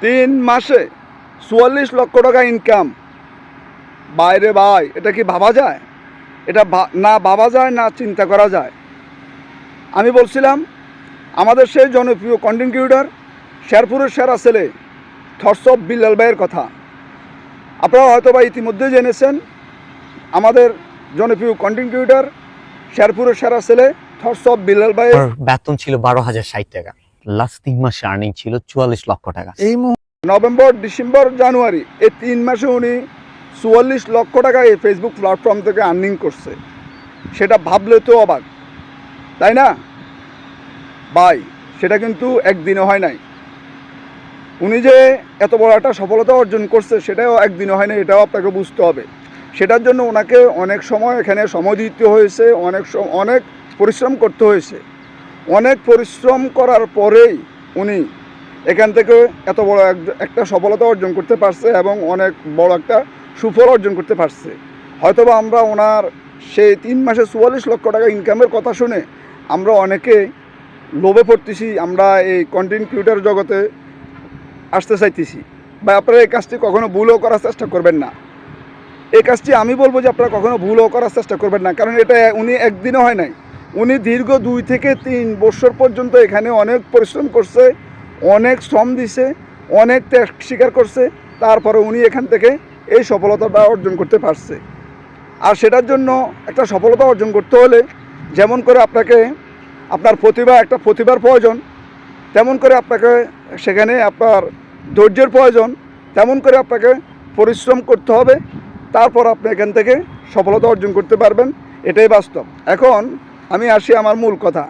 3 মাসে ৪৪ লক্ষ টাকা ইনকাম। বাইরে ভাই, এটা কি ভাবা যায়? এটা না ভাবা যায়, না চিন্তা করা যায়। আমি বলছিলাম আমাদের সেই জনপ্রিয় কন্টেন্ট ক্রিয়েটর শেরপুরের সেরা ছেলে থটস অফ বিল্লাল ভাইয়ের কথা। আপনারা হয়তো বা ইতিমধ্যে জেনেছেন আমাদের জনপ্রিয় কন্টেন্ট ক্রিয়েটর শেরপুরের সেরা ছেলে থটস অফ বিল্লাল ভাইয়ের বেতন ছিল ১২,০৬০ টাকা, লাস্ট ৩ মাসে আর্নিং ছিল ৪৪ লক্ষ টাকা। এই নভেম্বর, ডিসেম্বর, জানুয়ারি এই ৩ মাসে উনি ৪৪ লক্ষ টাকা এই ফেসবুক প্ল্যাটফর্ম থেকে আর্নিং করছে। সেটা ভাবলে তো অবাক, তাই না ভাই? সেটা কিন্তু একদিনও হয় নাই। উনি যে এত বড় একটা সফলতা অর্জন করছে সেটাও একদিনও হয় না, এটাও আপনাকে বুঝতে হবে। সেটার জন্য ওনাকে অনেক সময় এখানে সময় দিতে হয়েছে, অনেক পরিশ্রম করতে হয়েছে। অনেক পরিশ্রম করার পরেই উনি এখান থেকে এত বড় একটা সফলতা অর্জন করতে পারছে এবং অনেক বড় একটা সুফল অর্জন করতে পারছে। হয়তোবা আমরা ওনার সেই ৩ মাসে ৪৪ লক্ষ টাকা ইনকামের কথা শুনে আমরা অনেকে লোভে পড়তেছি, আমরা এই কন্টেন্ট ক্রিয়েটর জগতে আসতে চাইতেছি। বা আপনারা এই কাজটি কখনো ভুলও করার চেষ্টা করবেন না। এই কাজটি আমি বলবো যে আপনারা কখনো ভুলও করার চেষ্টা করবেন না, কারণ এটা উনি একদিনও হয় নাই। উনি দীর্ঘ ২ থেকে ৩ বছর পর্যন্ত এখানে অনেক পরিশ্রম করছে, অনেক শ্রম দিছে, অনেক ত্যাগ স্বীকার করছে, তারপরে উনি এখান থেকে এই সফলতাটা অর্জন করতে পারছে। আর সেটার জন্য একটা সফলতা অর্জন করতে হলে যেমন করে আপনাকে আপনার একটা প্রতিভার প্রয়োজন, তেমন করে আপনাকে সেখানে আপনার ধৈর্যের প্রয়োজন, তেমন করে আপনাকে পরিশ্রম করতে হবে। তারপর আপনি এখান থেকে সফলতা অর্জন করতে পারবেন, এটাই বাস্তব। এখন আমি আসি আমার মূল কথা।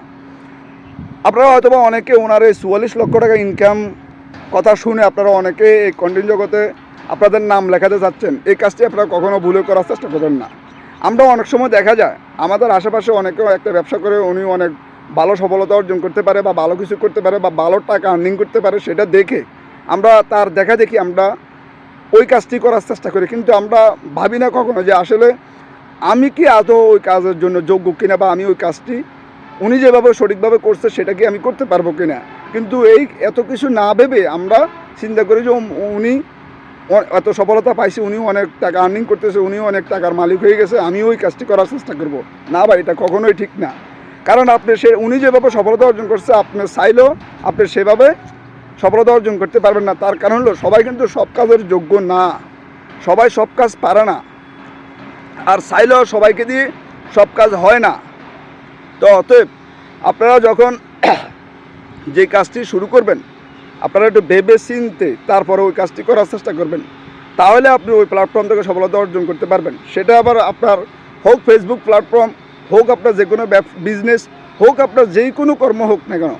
আপনারা হয়তো বা অনেকে ওনার এই ৪৪ লক্ষ টাকা ইনকাম কথা শুনে আপনারা অনেকে এই কন্টেন্ট জগতে আপনাদের নাম লেখাতে যাচ্ছেন। এই কাজটি আপনারা কখনো ভুলে করার চেষ্টা করবেন না। আমরা অনেক সময় দেখা যায় আমাদের আশেপাশে অনেকেও একটা ব্যবসা করে উনি অনেক ভালো সফলতা অর্জন করতে পারে বা ভালো কিছু করতে পারে বা ভালো টাকা আর্নিং করতে পারে, সেটা দেখে আমরা তার দেখা দেখি আমরা ওই কাজটি করার চেষ্টা করি, কিন্তু আমরা ভাবি না কখনো যে আসলে আমি কি আদৌ ওই কাজের জন্য যোগ্য কিনা, বা আমি ওই কাজটি উনি যেভাবে সঠিকভাবে করছে সেটা কি আমি করতে পারবো কিনা। কিন্তু এই এত কিছু না ভেবে আমরা চিন্তা করি যে উনি এত সফলতা পাইছে, উনিও অনেক টাকা আর্নিং করতেছে, উনিও অনেক টাকার মালিক হয়ে গেছে, আমিও ওই কাজটি করার চেষ্টা করব। না ভাই, এটা কখনোই ঠিক না। কারণ উনি যেভাবে সফলতা অর্জন করছে, আপনি চাইলেও আপনি সেভাবে সফলতা অর্জন করতে পারবেন না। তার কারণ হলো সবাই কিন্তু সব কাজের যোগ্য না, সবাই সব কাজ পারে না, আর চাইলেও সবাইকে দিয়ে সব কাজ হয় না। তো অতএব আপনারা যখন যে কাজটি শুরু করবেন, আপনারা একটু ভেবে চিনতে তারপরে ওই কাজটি করার চেষ্টা করবেন, তাহলে আপনি ওই প্ল্যাটফর্ম থেকে সফলতা অর্জন করতে পারবেন। সেটা আবার আপনার হোক ফেসবুক প্ল্যাটফর্ম, হোক আপনার যে কোনো বিজনেস, হোক আপনার যেই কোনো কর্ম হোক না কেন,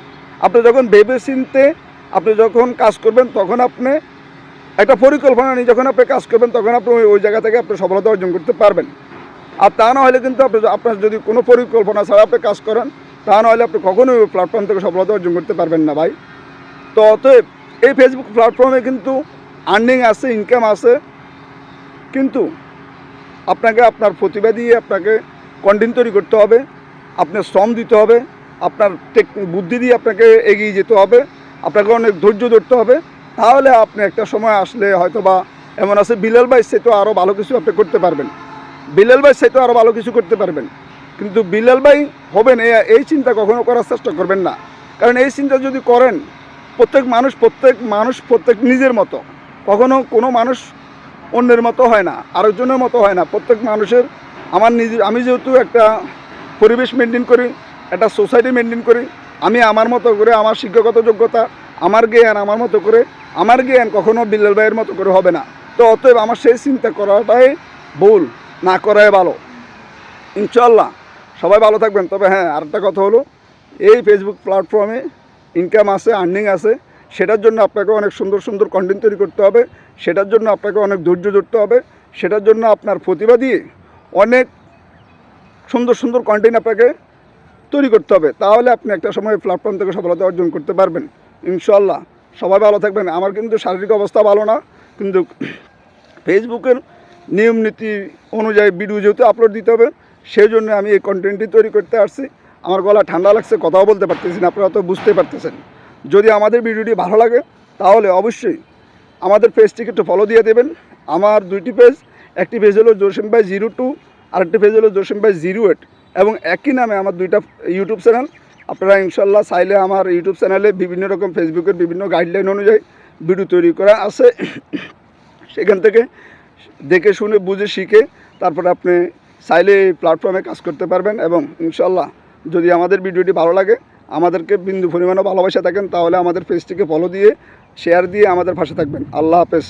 আপনি যখন ভেবে চিনতে আপনি যখন কাজ করবেন, তখন আপনি একটা পরিকল্পনা নিয়ে যখন আপনি কাজ করবেন, তখন আপনি ওই জায়গা থেকে আপনি সফলতা অর্জন করতে পারবেন। আর তা না হলে কিন্তু আপনার যদি কোনো পরিকল্পনা ছাড়া আপনি কাজ করেন, তা না হলে আপনি কখনোই ওই প্ল্যাটফর্ম থেকে সফলতা অর্জন করতে পারবেন না ভাই। তো অতএব এই ফেসবুক প্ল্যাটফর্মে কিন্তু আর্নিং আছে, ইনকাম আছে, কিন্তু আপনাকে আপনার প্রতিভা দিয়ে আপনাকে কন্টেন্ট তৈরি করতে হবে, আপনার শ্রম দিতে হবে, আপনার বুদ্ধি দিয়ে আপনাকে এগিয়ে যেতে হবে, আপনাকে অনেক ধৈর্য ধরতে হবে। তাহলে আপনি একটা সময় আসলে হয়তো বা এমন আছে বিলাল ভাই সে তো আরও ভালো কিছু আপনি করতে পারবেন, বিলাল ভাই সে তো আরও ভালো কিছু করতে পারবেন। কিন্তু বিলাল ভাই হবেন এই চিন্তা কখনো করার চেষ্টা করবেন না। কারণ এই চিন্তা যদি করেন, প্রত্যেক মানুষ নিজের মতো, কখনো কোনো মানুষ অন্যের মতো হয় না, আরেকজনের মতো হয় না। প্রত্যেক মানুষের আমি যেহেতু একটা পরিবেশ মেনটেন করি, একটা সোসাইটি মেনটেন করি, আমি আমার মতো করে আমার শিক্ষাগত যোগ্যতা, আমার জ্ঞান আমার মতো করে, আমার জ্ঞান কখনো বিল্লাল ভাইয়ের মতো করে হবে না। তো অতএব আমার সেই চিন্তা করাটাই ভুল, না করাই ভালো। ইনশাল্লাহ সবাই ভালো থাকবেন। তবে হ্যাঁ, আরেকটা কথা হলো, এই ফেসবুক প্ল্যাটফর্মে ইনকাম আছে, আর্নিং আছে, সেটার জন্য আপনাকে অনেক সুন্দর সুন্দর কন্টেন্ট তৈরি করতে হবে, সেটার জন্য আপনাকে অনেক ধৈর্য ধরতে হবে, সেটার জন্য আপনার প্রতিভা দিয়ে অনেক সুন্দর সুন্দর কন্টেন্ট আপনাকে তৈরি করতে হবে। তাহলে আপনি একটা সময় প্ল্যাটফর্ম থেকে সফলতা অর্জন করতে পারবেন ইনশাল্লাহ। সবাই ভালো থাকবেন। আমার কিন্তু শারীরিক অবস্থা ভালো না, কিন্তু ফেসবুকের নিয়ম নীতি অনুযায়ী ভিডিও যেহেতু আপলোড দিতে হবে, সেই জন্য আমি এই কন্টেন্টটি তৈরি করতে আসছি। আমার গলা ঠান্ডা লাগছে, কথাও বলতে পারতেছি না, আপনারা তো বুঝতে পারতেছেন। যদি আমাদের ভিডিওটি ভালো লাগে তাহলে অবশ্যই আমাদের পেজটিকে একটু ফলো দিয়ে দেবেন। আমার দুইটি পেজ, একটি পেজ হলো জসিম ভাই 02, আরেকটি পেজ হলো জসিম ভাই 08, এবং একই নামে আমার দুইটা ইউটিউব চ্যানেল। আপনারা ইনশাল্লাহ চাইলে আমার ইউটিউব চ্যানেলে বিভিন্ন রকম ফেসবুকের বিভিন্ন গাইডলাইন অনুযায়ী ভিডিও তৈরি করা আছে, সেখান থেকে দেখে শুনে বুঝে শিখে তারপরে আপনি চাইলে এই প্ল্যাটফর্মে কাজ করতে পারবেন। এবং ইনশাল্লাহ যদি আমাদের ভিডিওটি ভালো লাগে, আমাদেরকে বিন্দু পরিমাণও ভালোবাসা থাকেন, তাহলে আমাদের পেজটিকে ফলো দিয়ে শেয়ার দিয়ে আমাদের পাশে থাকবেন। আল্লাহ হাফেজ।